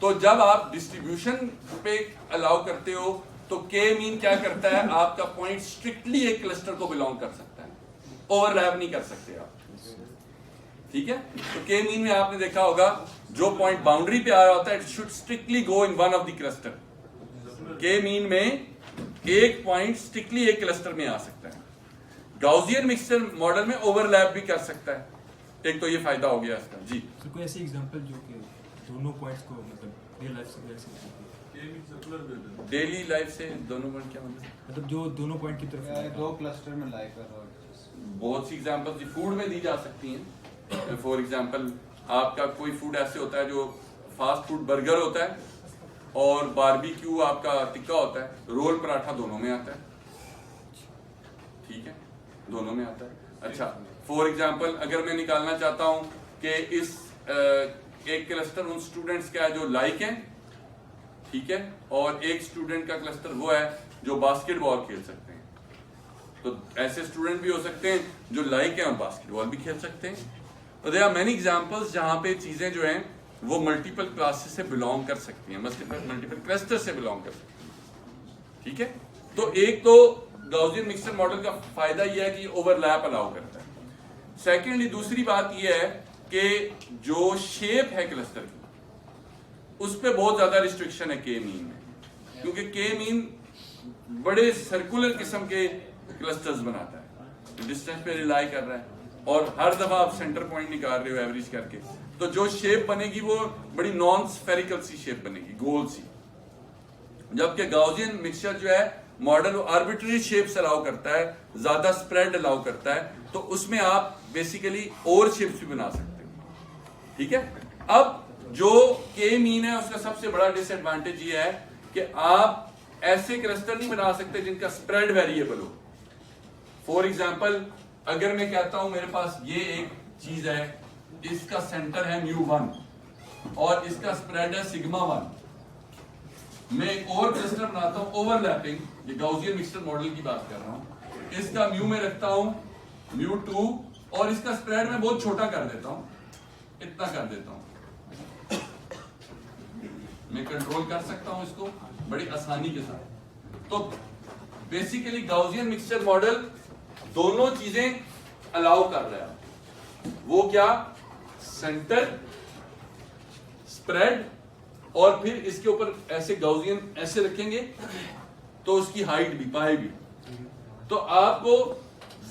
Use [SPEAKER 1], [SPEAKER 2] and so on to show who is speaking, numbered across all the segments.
[SPEAKER 1] तो जब आप डिस्ट्रीब्यूशन पे अलाउ करते हो तो के मीन क्या करता है, आपका पॉइंट स्ट्रिक्टली एक क्लस्टर को बिलोंग कर सकता है, ओवरलैप नहीं कर सकते आप, ठीक है। तो के मीन में आपने देखा होगा जो पॉइंट बाउंड्री पे आ रहा होता है it should strictly go in one of the cluster. के मीन में एक पॉइंट स्ट्रिक्टली एक क्लस्टर में आ सकता है। गाउसियन मिक्सचर मॉडल में ओवरलैप भी कर सकता है, एक तो ये फायदा हो गया इसका जी।
[SPEAKER 2] तो कोई ऐसी एग्जांपल जो कि दोनों पॉइंट्स को मतलब रियल लाइफ से
[SPEAKER 1] डेली लाइफ से दोनों पॉइंट क्या
[SPEAKER 2] मतलब जो दोनों पॉइंट की तरफ
[SPEAKER 3] दो क्लस्टर में लाई कर रहा
[SPEAKER 1] बहुत सी एग्जांपल्स फूड में दी जा सकती हैं। फॉर एग्जांपल आपका कोई फूड ऐसे होता है जो फास्ट फूड बर्गर होता है और बारबेक्यू आपका टिक्का होता है, रोल पराठा दोनों में आता है, ठीक है, दोनों में आता है। अच्छा, फॉर एग्जांपल अगर मैं निकालना चाहता हूं कि इस एक क्लस्टर उन स्टूडेंट्स का है जो लाइक हैं, ठीक है, और एक स्टूडेंट का क्लस्टर वो है जो बास्केटबॉल खेल सकते हैं, तो ऐसे स्टूडेंट भी हो सकते हैं जो लाइक हैं और बास्केटबॉल भी खेल सकते हैं। तो देयर आर मेनी एग्जांपल्स जहां पे चीजें जो हैं वो मल्टीपल क्लासेस से बिलोंग कर सकती हैं, मल्टीपल क्लस्टर से बिलोंग कर सकती हैं, ठीक है। तो एक तो गाउसियन मिक्सचर मॉडल का फायदा यह है कि ओवरलैप अलाउ करता है। सेकेंडली दूसरी बात यह है कि जो शेप है क्लस्टर की उस पर बहुत ज्यादा रिस्ट्रिक्शन है के मीन में, क्योंकि के मीन बड़े सर्कुलर किस्म के क्लस्टर्स बनाता है, डिस्टेंस पे रिलाई कर रहा है और हर दफा आप सेंटर पॉइंट निकाल रहे हो एवरेज करके, तो जो शेप बनेगी वो बड़ी नॉन स्फेरिकल सी शेप बनेगी, गोल सी। जबकि गाउसियन मिक्सचर जो है मॉडल आर्बिट्ररी शेप्स अलाउ करता है, ज्यादा स्प्रेड अलाउ करता है, तो उसमें आप बेसिकली और शेप्स भी बना सकते हो, ठीक है। अब जो के मीन है उसका सबसे बड़ा डिसएडवांटेज ये है कि आप ऐसे क्लस्टर नहीं बना सकते जिनका स्प्रेड वेरिएबल हो। फॉर एग्जांपल अगर मैं कहता हूं मेरे पास ये एक चीज है, इसका सेंटर है μ1 और इसका स्प्रेड है σ1, मैं एक और क्लस्टर बनाता हूं ओवरलैपिंग, ये गाउसियन मिक्सचर मॉडल की बात कर रहा हूं, इसका म्यू में रखता हूं μ2 और इसका स्प्रेड मैं बहुत छोटा कर देता हूं, इतना कर देता हूं, मैं कंट्रोल कर सकता हूं इसको बड़ी आसानी के साथ। तो बेसिकली गाउसियन मिक्सचर मॉडल दोनों चीजें अलाउ कर रहा है, वो क्या, सेंटर, स्प्रेड, और फिर इसके ऊपर ऐसे गाउसियन ऐसे रखेंगे तो उसकी हाइट भी, पाई भी, तो आपको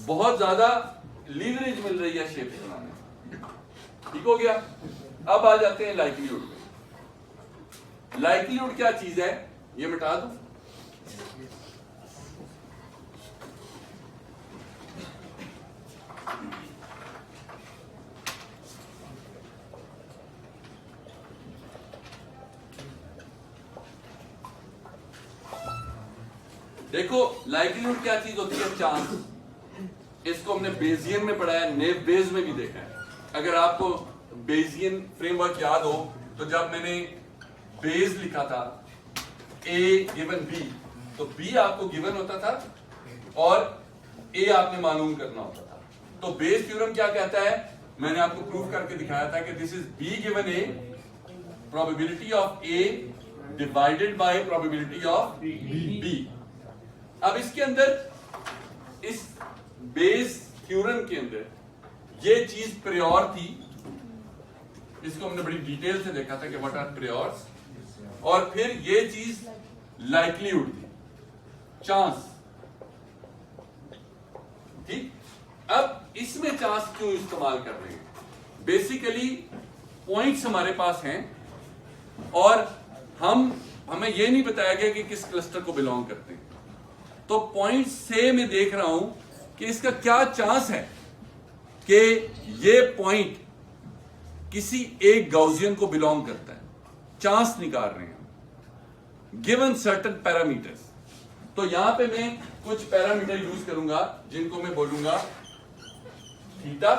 [SPEAKER 1] बहुत ज्यादा लीवरेज मिल रही है शेप बनाने में, ठीक हो गया। अब आ जाते हैं लाइक्लीहुड पे। लाइक्लीहुड क्या चीज है ये मिटा दो, देखो लाइक्लीहुड क्या चीज होती है, चांस। इसको हमने बेजियन में पढ़ा है, नेव बेज में भी देखा है। अगर आपको बेजियन फ्रेमवर्क याद हो तो जब मैंने बेज लिखा था A गिवन B, तो B आपको गिवन होता था और A आपने मालूम करना होता था। तो बेज थ्योरम क्या कहता है, मैंने आपको प्रूफ करके दिखाया था कि this is B given A, probability of A divided by probability of B। अब इसके अंदर, इस बेस थ्योरम के अंदर ये चीज प्रियोर थी, इसको हमने बड़ी डिटेल से देखा था कि व्हाट आर प्रियोर्स, और फिर ये चीज लाइक्लीहुड थी, चांस, ठीक। अब इसमें चांस क्यों इस्तेमाल कर रहे हैं, बेसिकली पॉइंट्स हमारे पास हैं और हमें ये नहीं बताया गया कि किस क्लस्टर को बिलोंग करते हैं, तो पॉइंट से मैं देख रहा हूं कि इसका क्या चांस है कि ये पॉइंट किसी एक गाउसियन को बिलोंग करता है, चांस निकाल रहे हैं गिवन सर्टेन पैरामीटर्स। तो यहां पे मैं कुछ पैरामीटर यूज करूंगा जिनको मैं बोलूंगा थीटा,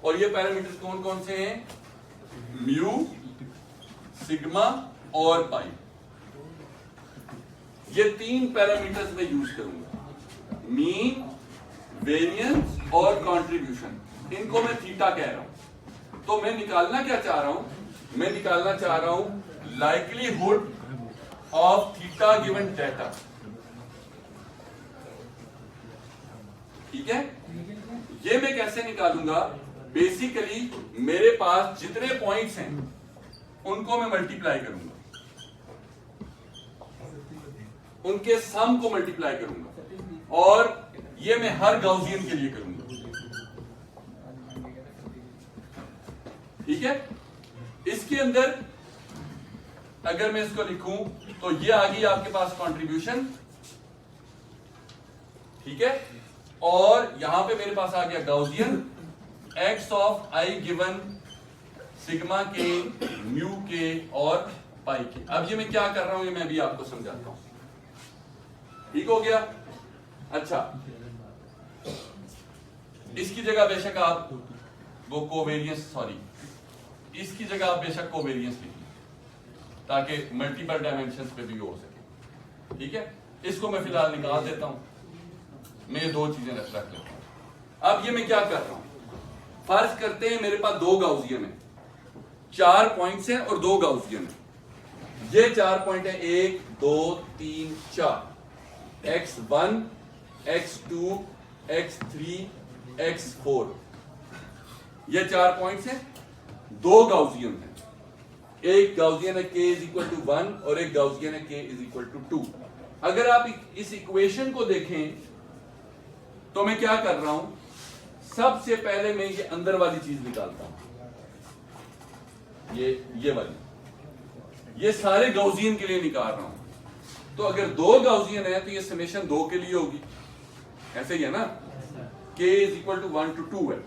[SPEAKER 1] और ये पैरामीटर्स कौन कौन से हैं, म्यू, सिग्मा और पाई। ये तीन पैरामीटर्स मैं यूज करूंगा, मीन, वेरिएंस और कंट्रीब्यूशन, इनको मैं थीटा कह रहा हूं। तो मैं निकालना क्या चाह रहा हूं, मैं निकालना चाह रहा हूं likelihood of theta given data. ठीक है, ये मैं कैसे निकालूंगा? बेसिकली मेरे पास जितने पॉइंट्स हैं उनको मैं मल्टीप्लाई करूंगा, उनके सम को मल्टीप्लाई करूंगा, और ये मैं हर गाउसियन के लिए करूंगा। ठीक है, इसके अंदर अगर मैं इसको लिखूं तो ये आ गई आपके पास कंट्रीब्यूशन। ठीक है, और यहां पे मेरे पास आ गया Gaussian x of I given sigma के, म्यू के और पाई के। अब ये मैं क्या कर रहा हूं, ये मैं भी आपको समझाता हूं। ठीक हो गया? अच्छा, इसकी जगह बेशक आप वो कोवेरियंस, सॉरी, इसकी जगह आप बेशक कोवेरियंस लिखिए ताकि मल्टीपल डायमेंशंस पे भी हो सके। ठीक है, इसको मैं फिलहाल निकाल देता हूं, मैं ये दो चीजें रख लेता हूं। अब ये मैं क्या कर रहा हूं, फर्ज करते हैं मेरे पास दो गाउसियन है, 4 पॉइंट्स हैं और 2 गाउसियन है। ये 4 पॉइंट है, 1 2 3 4, x1 x2 x3 x4, ये 4 पॉइंट्स हैं, 2 गाउसियन है। एक गाउसियन है k इज इक्वल टू 1 और एक गाउसियन है k इज इक्वल टू 2। अगर आप इस इक्वेशन को देखें तो मैं क्या कर रहा हूं, सबसे पहले मैं ये अंदर वाली चीज निकालता हूं, ये वाली, ये सारे गाउसियन के लिए निकाल रहा हूं। तो अगर 2 गाउसियन है तो ये समेशन 2 के लिए होगी, ऐसे ही है ना, k is equal to 1 to 2 है।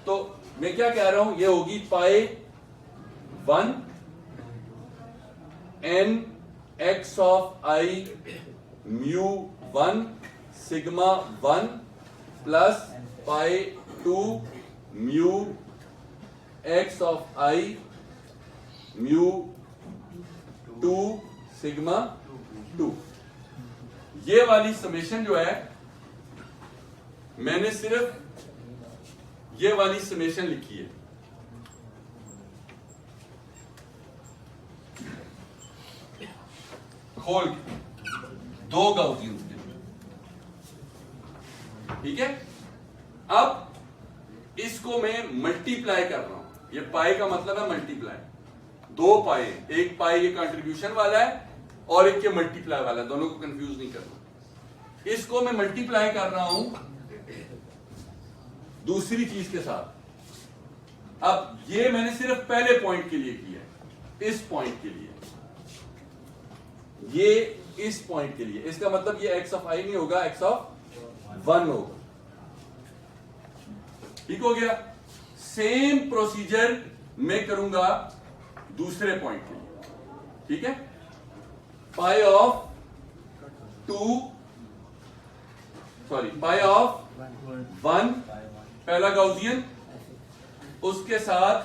[SPEAKER 1] तो मैं क्या कह रहा हूं, ये होगी पाई 1 n x of i mu 1 sigma 1 plus pi 2 mu x of i mu 2 sigma 2। ये वाली समेशन जो है, मैंने सिर्फ ये वाली समेशन लिखी है। खोल के 2 गाउसियन के लिए। ठीक है, अब इसको मैं मल्टीप्लाई कर रहा हूं, ये पाई का मतलब है मल्टीप्लाई। 2 पाई, एक पाई ये कंट्रीब्यूशन वाला है और एक ये मल्टीप्लाई वाला है, दोनों को कंफ्यूज नहीं करना। इसको मैं मल्टीप्लाई कर रहा हूं दूसरी चीज के साथ। अब ये मैंने सिर्फ पहले पॉइंट के लिए किया है, इस पॉइंट के लिए, ये इस पॉइंट के लिए। इसका मतलब ये x ऑफ i नहीं होगा, x ऑफ 1 होगा। ठीक हो गया? सेम प्रोसीजर मैं करूंगा दूसरे पॉइंट के लिए। ठीक है, पाई ऑफ 2, सॉरी पाई ऑफ 1 पहला गाउसियन, उसके साथ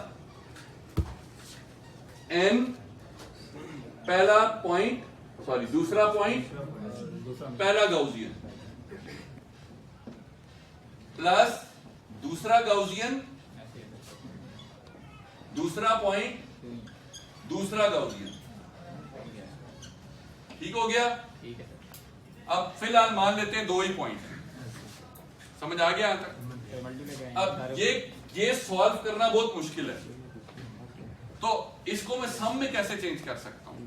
[SPEAKER 1] n पहला पॉइंट, सॉरी दूसरा पॉइंट पहला गाउसियन, प्लस दूसरा गाउसियन दूसरा पॉइंट दूसरा गाउसियन। ठीक हो गया?
[SPEAKER 3] ठीक है।
[SPEAKER 1] अब फिलहाल मान लेते हैं 2 ही पॉइंट, समझ आ गया? अब ये सॉल्व करना बहुत मुश्किल है, तो इसको मैं सम में कैसे चेंज कर सकता हूं?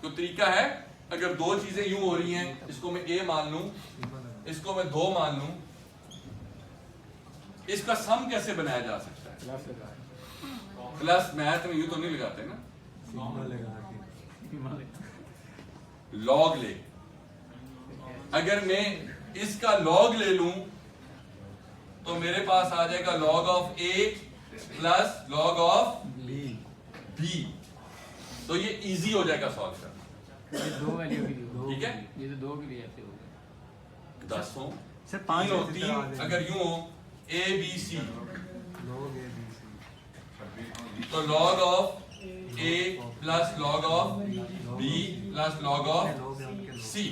[SPEAKER 1] तो तरीका है, अगर 2 चीजें यूं हो रही हैं, इसको मैं a मान लूं, इसको मैं 2 मान लूं, इसका सम कैसे बनाया जा सकता है? प्लस मैथ में यूं तो नहीं लगाते ना, लॉग ले। अगर मैं इसका लॉग ले लूं तो मेरे पास आ जाएगा log of a plus log of b। तो ये इजी हो जाएगा सॉल्व करना।
[SPEAKER 3] ये 2 वैल्यू के लिए,
[SPEAKER 1] ठीक है,
[SPEAKER 3] ये तो 2 के लिए ऐसे हो गया।
[SPEAKER 1] 10 हो,
[SPEAKER 2] सर
[SPEAKER 1] 5 हो, 3 अगर यूं हो a b c, तो log of a plus log of b plus log of c।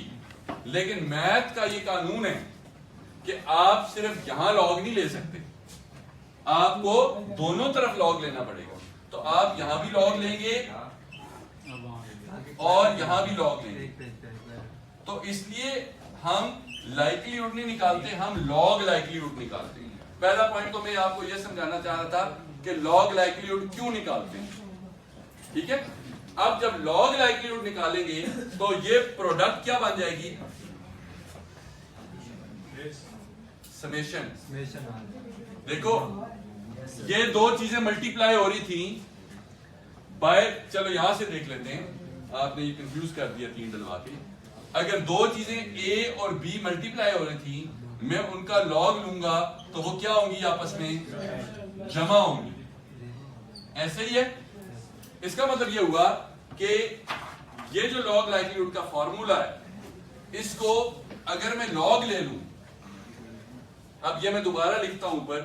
[SPEAKER 1] लेकिन मैथ का ये कानून है कि आप सिर्फ यहां लॉग नहीं ले सकते, आपको दोनों तरफ लॉग लेना पड़ेगा। तो आप यहां भी लॉग लेंगे
[SPEAKER 3] अब वहाँ
[SPEAKER 1] और यहां भी लॉग लेंगे। तो इसलिए हम लाइक्लीहुड नहीं निकालते, हम लॉग लाइक्लीहुड निकालते हैं। पहला पॉइंट तो मैं आपको यह समझाना चाह रहा था कि लॉग लाइक्लीहुड क्यों निकालते हैं, ठीक है। अब जब लॉग लाइक्लीहुड निकालेंगे तो ये प्रोडक्ट क्या बन जाएगी, समेशन। देखो ये दो चीजें मल्टीप्लाई हो रही थी बाय, चलो यहां से देख लेते हैं, आपने ये कंफ्यूज कर दिया 3 डलवा के। अगर दो चीजें ए और बी मल्टीप्लाई हो रही थी, मैं उनका लॉग लूंगा तो वो क्या होंगी, आपस में जमा होंगी, ऐसे ही है। इसका मतलब ये हुआ कि ये जो लॉग लाइक्लीहुड का फॉर्मूला है, इसको अगर मैं लॉग ले लूं, अब ये मैं दोबारा लिखता हूं ऊपर,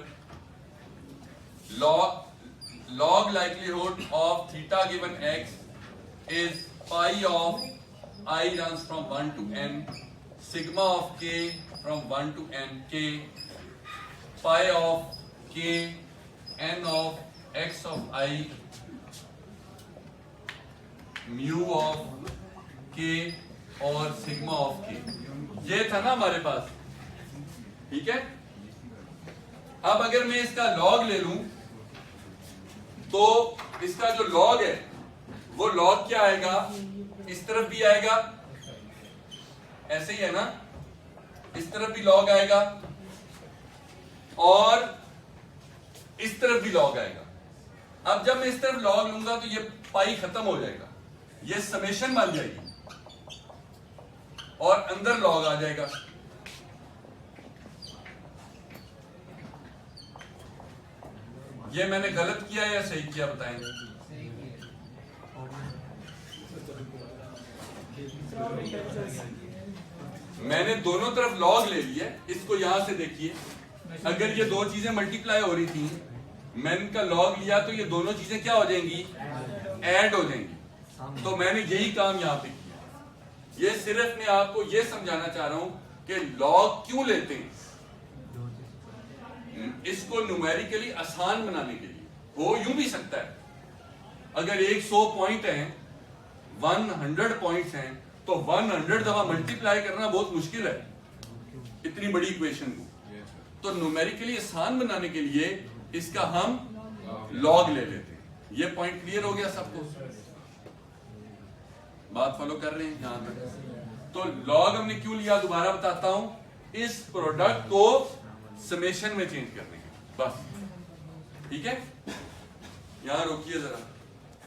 [SPEAKER 1] log likelihood of theta given x is pi of I runs from 1 to n, sigma of k from 1 to n k, pi of k, n of x of I, mu of k और sigma of k। ये था ना हमारे पास, ठीक है। अब अगर मैं इसका लॉग ले लूं तो इसका जो लॉग है वो लॉग क्या आएगा, इस तरफ भी आएगा, ऐसे ही है ना, इस तरफ भी लॉग आएगा और इस तरफ भी लॉग आएगा। अब जब मैं इस तरफ लॉग लूंगा तो ये पाई खत्म हो जाएगा, ये समेशन बन जाएगी और अंदर लॉग आ जाएगा। ये मैंने गलत किया या सही किया, बताएंगे। मैंने दोनों तरफ लॉग ले लिया, इसको यहां से देखिए, अगर ये दो चीजें मल्टीप्लाई हो रही थी, मैंने इनका लॉग लिया तो ये दोनों चीजें क्या हो जाएंगी, ऐड हो जाएंगी। तो मैंने यही काम यहां पे किया। ये सिर्फ मैं आपको ये समझाना चाह रहा हूं कि लॉग क्यों लेते हैं, इसको न्यूमेरिकली आसान बनाने के लिए। हो यूं भी सकता है, अगर 100 पॉइंट हैं, 100 पॉइंट्स हैं, तो 100 दफा मल्टीप्लाई करना बहुत मुश्किल है इतनी बड़ी इक्वेशन को। तो न्यूमेरिकली आसान बनाने के लिए इसका हम लॉग ले लेते हैं। ये पॉइंट क्लियर हो गया सबको, बात फॉलो कर रहे हैं यहां तक। तो लॉग हमने क्यों लिया, दोबारा बताता हूं, इस प्रोडक्ट को समेशन में चेंज करने के, बस, ठीक है। यहां रोकिए जरा।